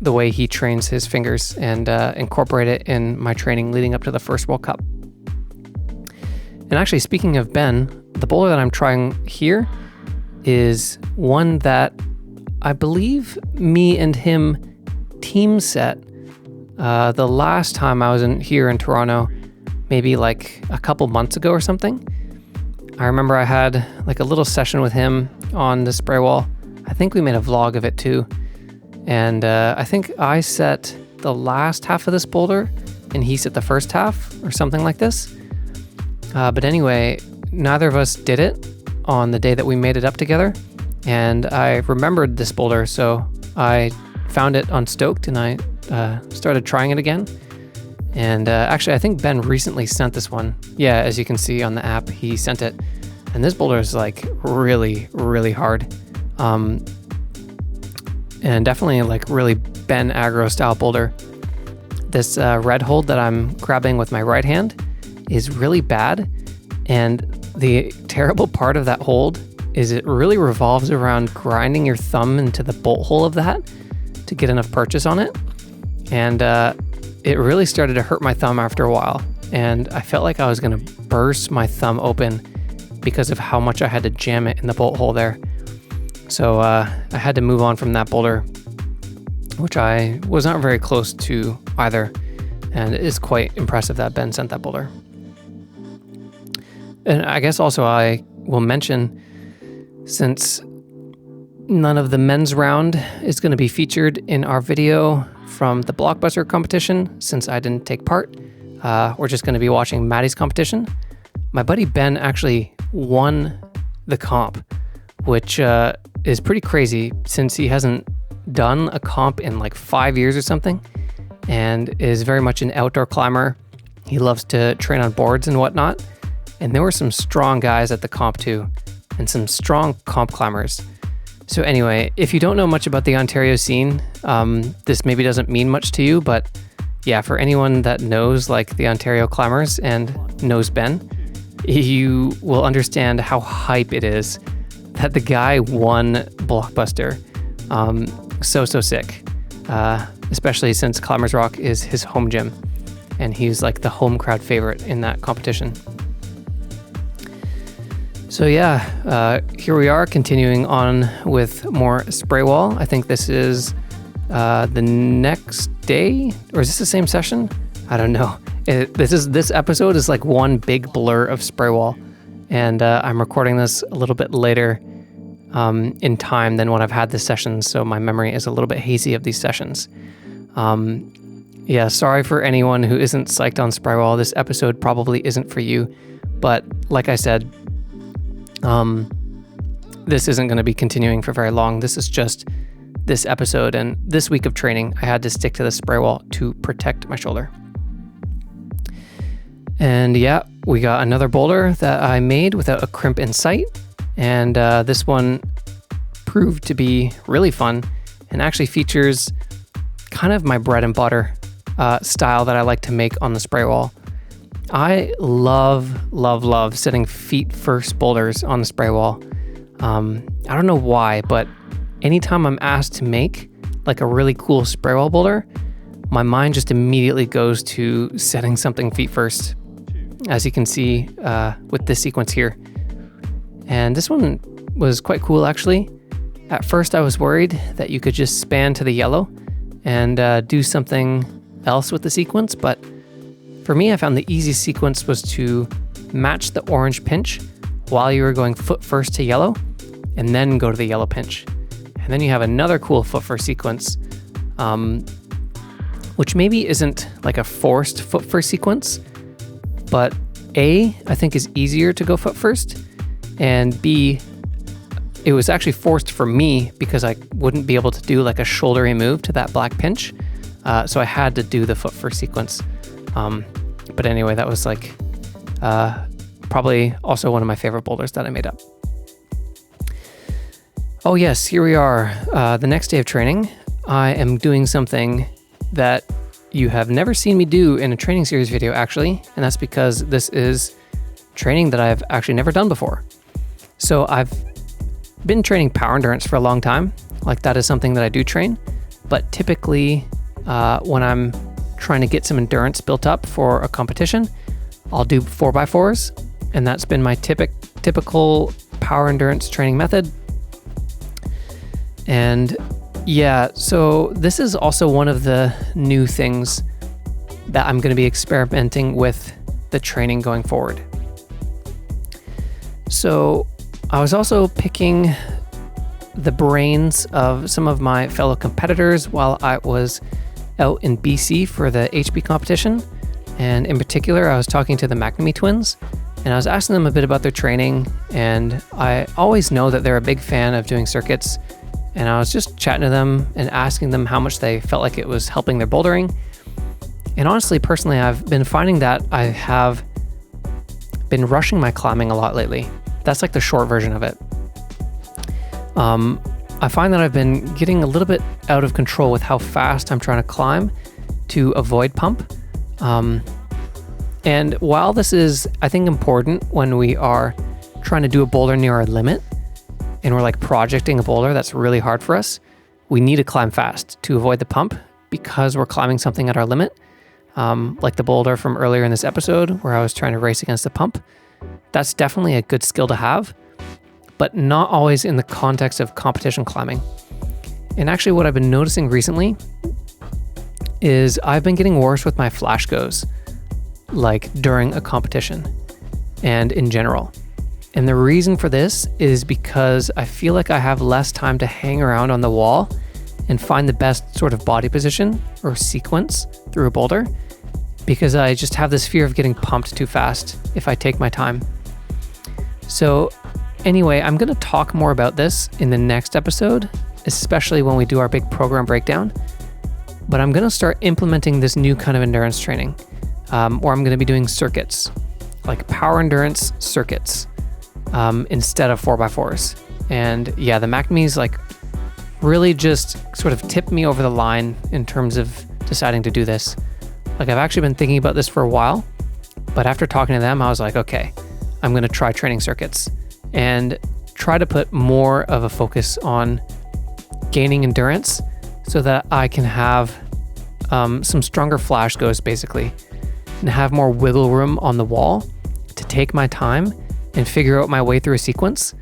the way he trains his fingers and incorporate it in my training leading up to the first World Cup. And actually, speaking of Ben, the boulder that I'm trying here is one that I believe me and him team set the last time I was here in Toronto, maybe like a couple months ago or something. I remember I had like a little session with him on the spray wall. I think we made a vlog of it too. And I think I set the last half of this boulder and he set the first half or something like this. But anyway, neither of us did it on the day that we made it up together. And I remembered this boulder, so I found it on Stoked and I started trying it again. And actually, I think Ben recently sent this one. Yeah, as you can see on the app, he sent it. And this boulder is like really, really hard. And definitely like really Ben aggro style boulder. This red hold that I'm grabbing with my right hand is really bad. And the terrible part of that hold is it really revolves around grinding your thumb into the bolt hole of that to get enough purchase on it. And it really started to hurt my thumb after a while. And I felt like I was going to burst my thumb open because of how much I had to jam it in the bolt hole there. So I had to move on from that boulder, which I was not very close to either. And it is quite impressive that Ben sent that boulder. And I guess also I will mention, since none of the men's round is going to be featured in our video from the Blockbuster competition, since I didn't take part, we're just going to be watching Maddie's competition. My buddy Ben actually won the comp, which is pretty crazy since he hasn't done a comp in like 5 years or something and is very much an outdoor climber. He loves to train on boards and whatnot. And there were some strong guys at the comp too, and some strong comp climbers. So anyway, if you don't know much about the Ontario scene, this maybe doesn't mean much to you, but yeah, for anyone that knows like the Ontario climbers and knows Ben, you will understand how hype it is that the guy won Blockbuster. So sick, especially since Climbers Rock is his home gym, and he's like the home crowd favorite in that competition. So yeah, here we are continuing on with more spray wall. I think this is the next day, or is this the same session? I don't know. This episode is like one big blur of spray wall, and I'm recording this a little bit later in time than when I've had this session, so my memory is a little bit hazy of these sessions. Yeah, sorry for anyone who isn't psyched on spray wall. This episode probably isn't for you, but like I said, this isn't going to be continuing for very long. This is just this episode, and this week of training, I had to stick to the spray wall to protect my shoulder. And yeah, we got another boulder that I made without a crimp in sight, and this one proved to be really fun and actually features kind of my bread and butter style that I like to make on the spray wall. I love setting feet first boulders on the spray wall. I don't know why, but anytime I'm asked to make like a really cool spray wall boulder, my mind just immediately goes to setting something feet first, as you can see with this sequence here. And this one was quite cool actually. At first I was worried that you could just span to the yellow and do something else with the sequence, but for me, I found the easiest sequence was to match the orange pinch while you were going foot first to yellow, and then go to the yellow pinch. And then you have another cool foot first sequence, which maybe isn't like a forced foot first sequence, but A, I think is easier to go foot first, and B, it was actually forced for me because I wouldn't be able to do like a shouldery move to that black pinch. So I had to do the foot first sequence. But anyway, that was like probably also one of my favorite boulders that I made up. Oh yes, here we are. The next day of training, I am doing something that you have never seen me do in a training series video actually, and that's because this is training that I've actually never done before. So I've been training power endurance for a long time. Like that is something that I do train, but typically when I'm trying to get some endurance built up for a competition, I'll do 4x4s, and that's been my typical power endurance training method. And yeah, so this is also one of the new things that I'm going to be experimenting with the training going forward. So I was also picking the brains of some of my fellow competitors while I was out in BC for the HB competition. And in particular, I was talking to the McNamee twins, and I was asking them a bit about their training. And I always know that they're a big fan of doing circuits. And I was just chatting to them and asking them how much they felt like it was helping their bouldering. And honestly, personally, I've been finding that I have been rushing my climbing a lot lately. That's like the short version of it. I find that I've been getting a little bit out of control with how fast I'm trying to climb to avoid pump. And while this is, I think, important when we are trying to do a boulder near our limit and we're like projecting a boulder that's really hard for us, we need to climb fast to avoid the pump because we're climbing something at our limit. Like the boulder from earlier in this episode where I was trying to race against the pump. That's definitely a good skill to have, but not always in the context of competition climbing. And actually what I've been noticing recently is I've been getting worse with my flash goes, like during a competition and in general. And the reason for this is because I feel like I have less time to hang around on the wall and find the best sort of body position or sequence through a boulder, because I just have this fear of getting pumped too fast if I take my time. So anyway, I'm going to talk more about this in the next episode, especially when we do our big program breakdown. But I'm going to start implementing this new kind of endurance training, where I'm going to be doing circuits, like power endurance circuits, instead of 4x4s. And yeah, the McNamees like really just sort of tipped me over the line in terms of deciding to do this. Like I've actually been thinking about this for a while, but after talking to them, I was like, okay, I'm going to try training circuits and try to put more of a focus on gaining endurance so that I can have some stronger flash goes basically and have more wiggle room on the wall to take my time and figure out my way through a sequence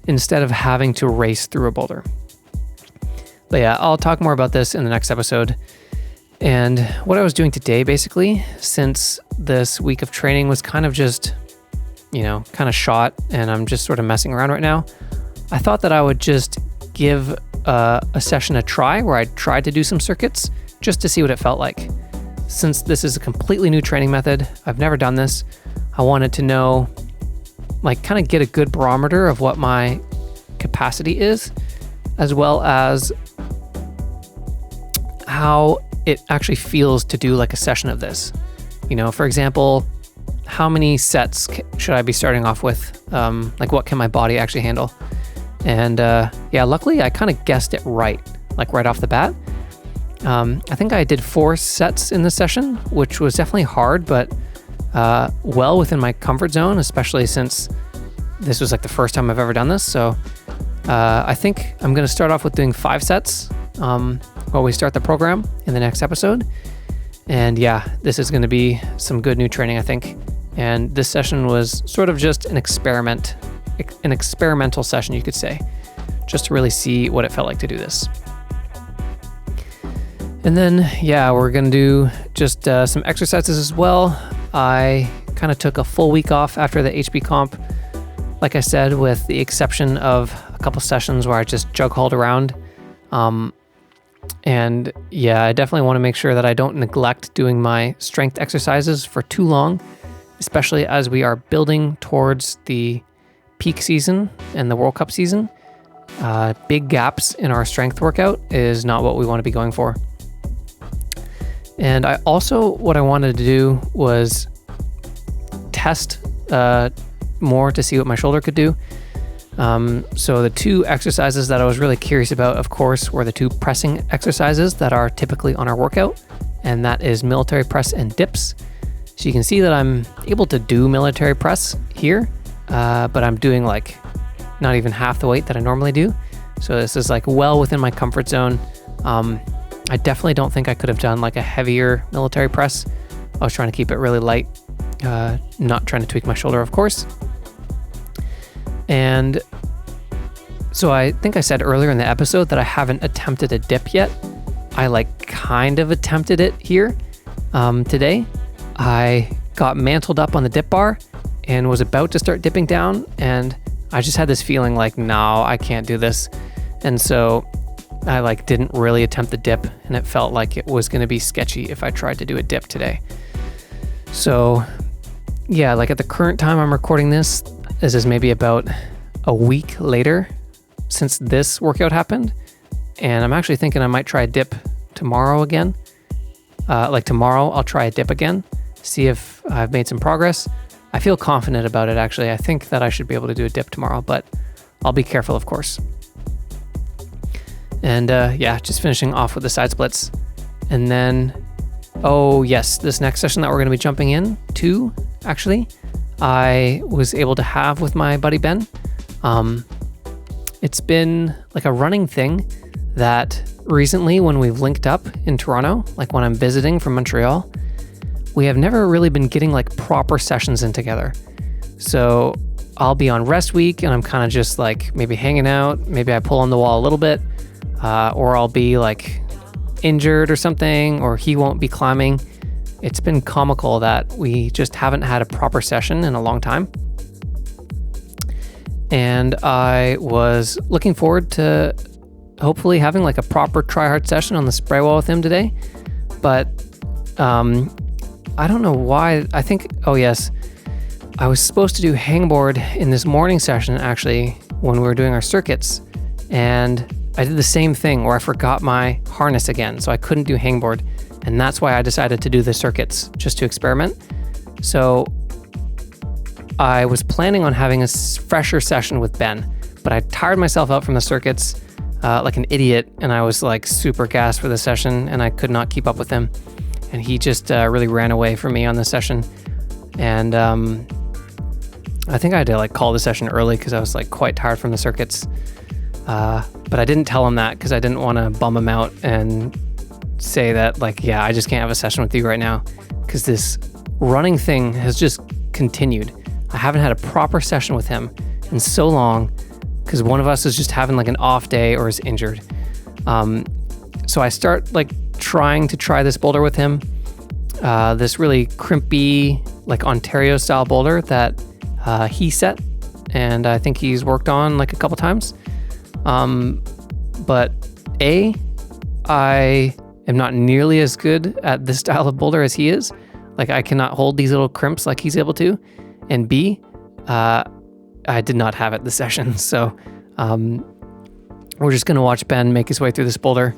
instead of having to race through a boulder. But yeah, I'll talk more about this in the next episode. And what I was doing today, basically, since this week of training was kind of just, kind of shot and I'm just sort of messing around right now, I thought that I would just give a session a try where I tried to do some circuits just to see what it felt like. Since this is a completely new training method, I've never done this, I wanted to know, kind of get a good barometer of what my capacity is, as well as how it actually feels to do like a session of this. For example, how many sets should I be starting off with? What can my body actually handle? And luckily I kind of guessed it right off the bat. I think I did 4 sets in this session, which was definitely hard, but well within my comfort zone, especially since this was the first time I've ever done this. So I think I'm going to start off with doing 5 sets while we start the program in the next episode. And yeah, this is going to be some good new training, I think. And this session was sort of just an experimental session, you could say, just to really see what it felt like to do this. And then, we're going to do just some exercises as well. I kind of took a full week off after the HB comp, like I said, with the exception of a couple sessions where I just jug-hauled around. And I definitely want to make sure that I don't neglect doing my strength exercises for too long, especially as we are building towards the peak season and the World Cup season. Big gaps in our strength workout is not what we want to be going for. And what I wanted to do was test more to see what my shoulder could do. So the 2 exercises that I was really curious about, of course, were the 2 pressing exercises that are typically on our workout, and that is military press and dips. So you can see that I'm able to do military press here, but I'm doing not even half the weight that I normally do. So this is well within my comfort zone. I definitely don't think I could have done like a heavier military press. I was trying to keep it really light, not trying to tweak my shoulder, of course. And so I think I said earlier in the episode that I haven't attempted a dip yet. I like kind of attempted it here today. I got mantled up on the dip bar and was about to start dipping down, and I just had this feeling like, no, I can't do this. And so I like didn't really attempt the dip, and it felt like it was going to be sketchy if I tried to do a dip today. So yeah, like at the current time I'm recording this is maybe about a week later since this workout happened. And I'm actually thinking I might try a dip tomorrow again. Like tomorrow I'll try a dip again, see if I've made some progress. I feel confident about it, actually. I think that I should be able to do a dip tomorrow, but I'll be careful, of course. And yeah, just finishing off with the side splits. And then, oh yes, this next session that we're going to be jumping in to, actually, I was able to have with my buddy Ben. It's been like a running thing that recently when we've linked up in Toronto, like when I'm visiting from Montreal, we have never really been getting like proper sessions in together. So I'll be on rest week and I'm kind of just like maybe hanging out. Maybe I pull on the wall a little bit, or I'll be like injured or something, or he won't be climbing. It's been comical that we just haven't had a proper session in a long time. And I was looking forward to hopefully having like a proper try hard session on the spray wall with him today. But I don't know why. I think, oh yes, I was supposed to do hangboard in this morning session actually when we were doing our circuits. And I did the same thing where I forgot my harness again, so I couldn't do hangboard. And that's why I decided to do the circuits, just to experiment. So I was planning on having a fresher session with Ben, but I tired myself out from the circuits like an idiot, and I was like super gassed for the session, and I could not keep up with him. And he just really ran away from me on the session. And I think I had to like call the session early because I was like quite tired from the circuits. But I didn't tell him that because I didn't want to bum him out and say that like, yeah, I just can't have a session with you right now, because this running thing has just continued. I haven't had a proper session with him in so long because one of us is just having like an off day or is injured. So I start like trying to try this boulder with him, this really crimpy like Ontario style boulder that he set, and I think he's worked on like a couple times. But I am not nearly as good at this style of boulder as he is. Like I cannot hold these little crimps like he's able to. And B, I did not have it this session. So we're just going to watch Ben make his way through this boulder.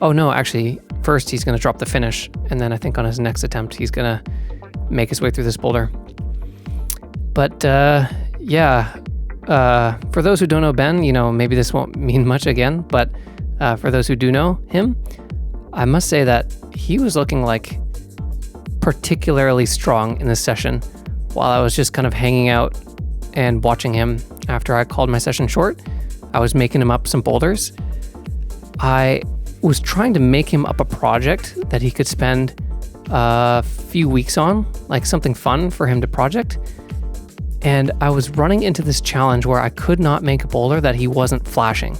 Oh no, actually, first he's going to drop the finish. And then I think on his next attempt, he's going to make his way through this boulder. But yeah, for those who don't know Ben, you know, maybe this won't mean much again, but for those who do know him, I must say that he was looking like particularly strong in this session while I was just kind of hanging out and watching him. After I called my session short, I was making him up some boulders. I was trying to make him up a project that he could spend a few weeks on, like something fun for him to project. And I was running into this challenge where I could not make a boulder that he wasn't flashing.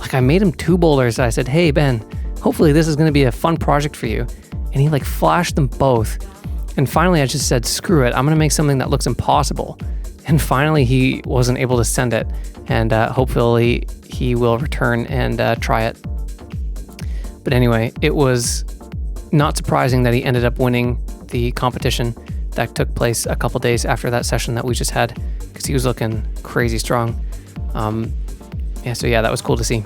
Like I made him 2 boulders. I said, hey Ben, hopefully this is going to be a fun project for you. And he like flashed them both. And finally I just said, screw it, I'm going to make something that looks impossible. And finally he wasn't able to send it. And hopefully he will return and try it. But anyway, it was not surprising that he ended up winning the competition that took place a couple days after that session that we just had, because he was looking crazy strong. So yeah, that was cool to see.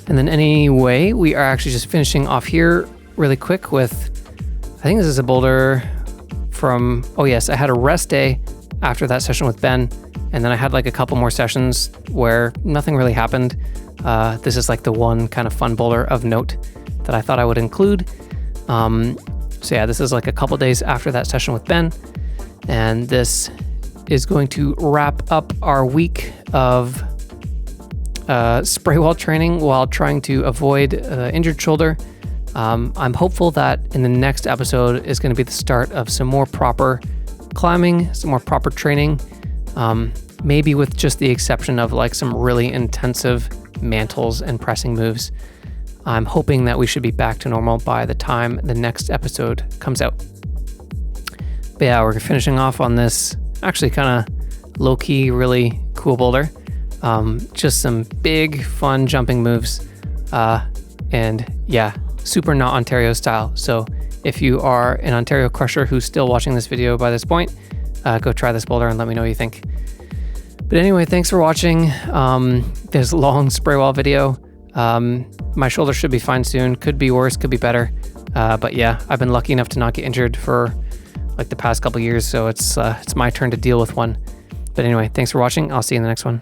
And then anyway, we are actually just finishing off here really quick with, I think this is a boulder from, oh yes, I had a rest day after that session with Ben, and then I had like a couple more sessions where nothing really happened. This is like the one kind of fun boulder of note that I thought I would include. So yeah, this is like a couple days after that session with Ben, and this is going to wrap up our week of spray wall training while trying to avoid injured shoulder. I'm hopeful that in the next episode is going to be the start of some more proper climbing, some more proper training, maybe with just the exception of like some really intensive mantles and pressing moves. I'm hoping that we should be back to normal by the time the next episode comes out. But yeah, we're finishing off on this actually kind of low-key, really cool boulder. Just some big, fun jumping moves. And yeah, super not Ontario style. So if you are an Ontario crusher who's still watching this video by this point, go try this boulder and let me know what you think. But anyway, thanks for watching. This long spray wall video. My shoulder should be fine soon. Could be worse, could be better. But yeah, I've been lucky enough to not get injured for like the past couple years, so it's my turn to deal with one. But anyway, thanks for watching. I'll see you in the next one.